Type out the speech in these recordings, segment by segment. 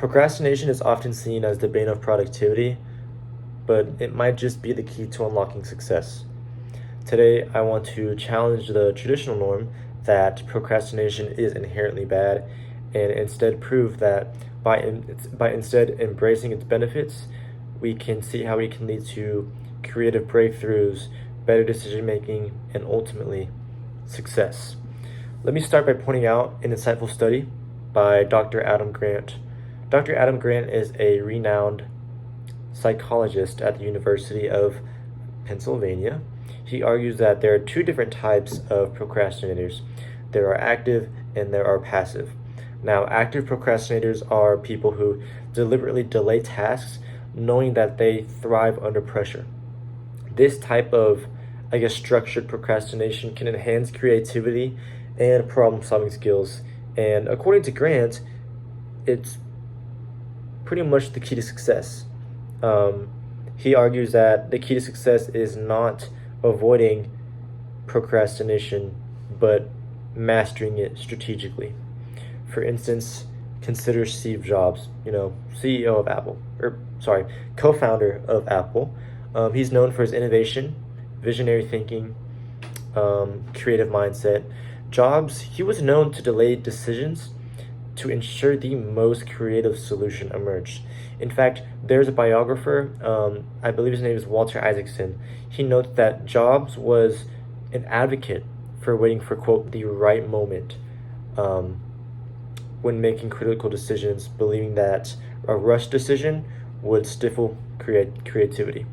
Procrastination is often seen as the bane of productivity, but it might just be the key to unlocking success. Today, I want to challenge the traditional norm that procrastination is inherently bad and instead prove that by instead embracing its benefits, we can see how it can lead to creative breakthroughs, better decision making, and ultimately success. Let me start by pointing out an insightful study by Dr. Adam Grant. Dr. Adam Grant is a renowned psychologist at the University of Pennsylvania. He argues that there are two different types of procrastinators. There are active and there are passive. Now, active procrastinators are people who deliberately delay tasks knowing that they thrive under pressure. This type of, structured procrastination can enhance creativity and problem-solving skills. And according to Grant, it's pretty much the key to success. He argues that the key to success is not avoiding procrastination, but mastering it strategically. For instance, consider Steve Jobs, CEO of Apple, co-founder of Apple. He's known for his innovation, visionary thinking, creative mindset. Jobs, he was known to delay decisions to ensure the most creative solution emerged. In fact, there's a biographer, I believe his name is Walter Isaacson. He notes that Jobs was an advocate for waiting for, quote, the right moment when making critical decisions, believing that a rushed decision would stifle creativity.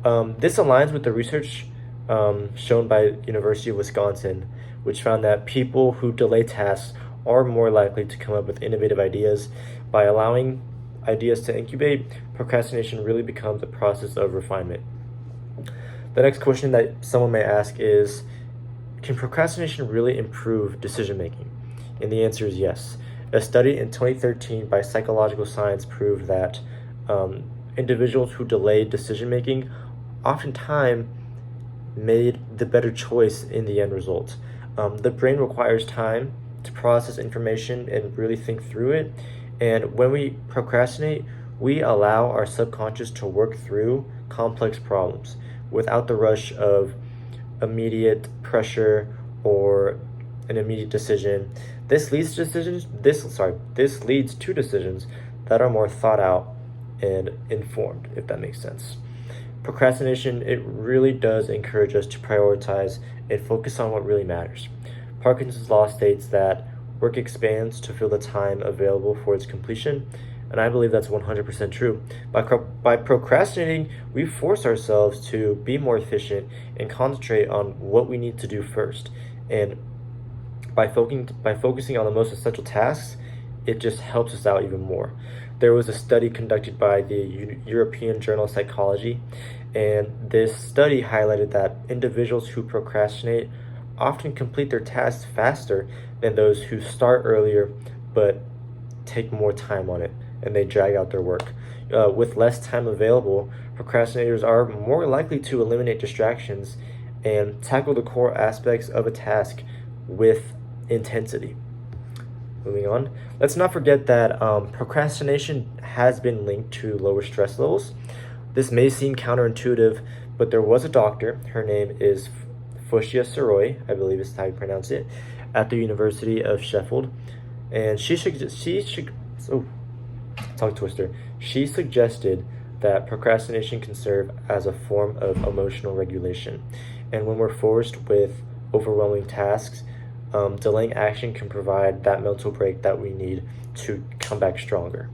This aligns with the research shown by University of Wisconsin, which found that people who delay tasks are more likely to come up with innovative ideas. By allowing ideas to incubate, procrastination really becomes a process of refinement. The next question that someone may ask is, can procrastination really improve decision making? And the answer is yes. A study in 2013 by Psychological Science proved that individuals who delayed decision making oftentimes made the better choice in the end result. The brain requires time to process information and really think through it. And when we procrastinate, we allow our subconscious to work through complex problems without the rush of immediate pressure or an immediate decision. This leads to decisions that are more thought out and informed, if that makes sense. Procrastination, it really does encourage us to prioritize and focus on what really matters. Parkinson's law states that work expands to fill the time available for its completion, and I believe that's 100% true. By procrastinating, we force ourselves to be more efficient and concentrate on what we need to do first. And by focusing on the most essential tasks, it just helps us out even more. There was a study conducted by the European Journal of Psychology, and this study highlighted that individuals who procrastinate often complete their tasks faster than those who start earlier but take more time on it and they drag out their work. With less time available, procrastinators are more likely to eliminate distractions and tackle the core aspects of a task with intensity. Moving on, let's not forget that procrastination has been linked to lower stress levels. This may seem counterintuitive, but there was a doctor, her name is Fushia Saroy, I believe is how you pronounce it, at the University of Sheffield, and she suggested that procrastination can serve as a form of emotional regulation, and when we're forced with overwhelming tasks, delaying action can provide that mental break that we need to come back stronger.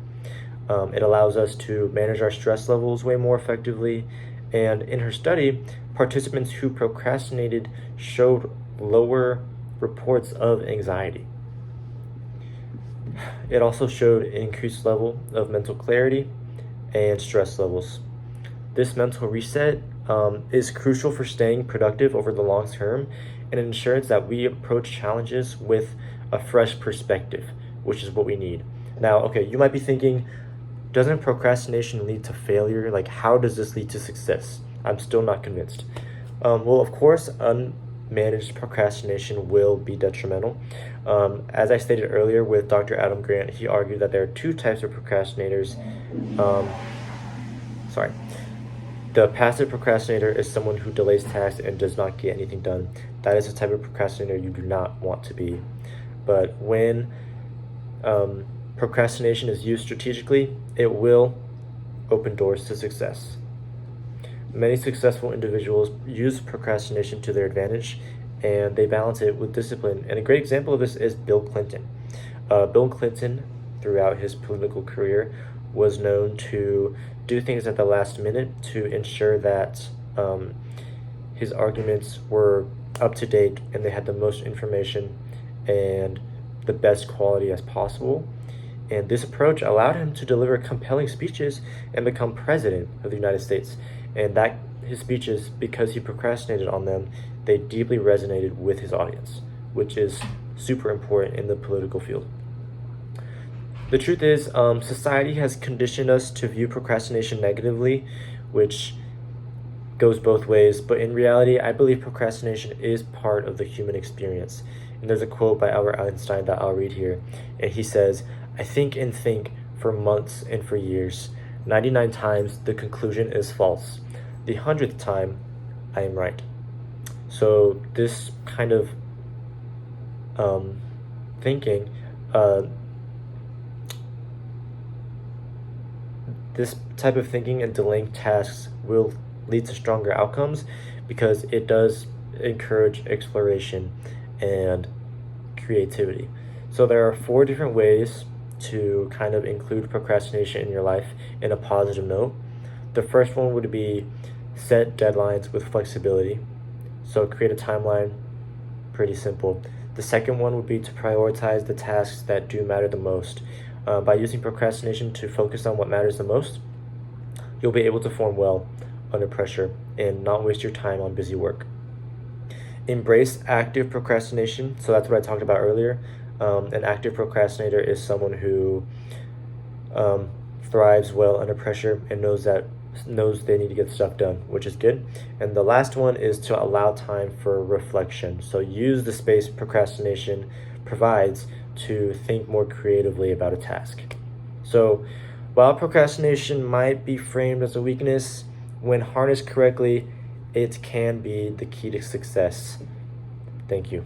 It allows us to manage our stress levels way more effectively. And in her study, participants who procrastinated showed lower reports of anxiety. It also showed an increased level of mental clarity and stress levels. This mental reset is crucial for staying productive over the long term, and it ensures that we approach challenges with a fresh perspective, which is what we need. Now, okay, you might be thinking, doesn't procrastination lead to failure? Like, how does this lead to success? I'm still not convinced. Well, of course, managed procrastination will be detrimental. As I stated earlier with Dr. Adam Grant, he argued that there are two types of procrastinators. Sorry. The passive procrastinator is someone who delays tasks and does not get anything done. That is the type of procrastinator you do not want to be. But when procrastination is used strategically, it will open doors to success. Many successful individuals use procrastination to their advantage, and they balance it with discipline. And a great example of this is Bill Clinton. Bill Clinton, throughout his political career, was known to do things at the last minute to ensure that his arguments were up to date and they had the most information and the best quality as possible. And this approach allowed him to deliver compelling speeches and become president of the United States. And that his speeches, because he procrastinated on them, they deeply resonated with his audience, which is super important in the political field. The truth is, society has conditioned us to view procrastination negatively, which goes both ways. But in reality, I believe procrastination is part of the human experience. And there's a quote by Albert Einstein that I'll read here. And he says, "I think and think for months and for years. 99 times the conclusion is false. The 100th time, I am right." So this kind of thinking, this type of thinking and delaying tasks will lead to stronger outcomes because it does encourage exploration and creativity. So there are 4 different ways to kind of include procrastination in your life in a positive note. The first one would be set deadlines with flexibility. So create a timeline, pretty simple. The second one would be to prioritize the tasks that do matter the most. By using procrastination to focus on what matters the most, you'll be able to perform well under pressure and not waste your time on busy work. Embrace active procrastination. So that's what I talked about earlier. An active procrastinator is someone who thrives well under pressure and knows they need to get stuff done, which is good. And the last one is to allow time for reflection. So use the space procrastination provides to think more creatively about a task. So while procrastination might be framed as a weakness, when harnessed correctly, it can be the key to success. Thank you.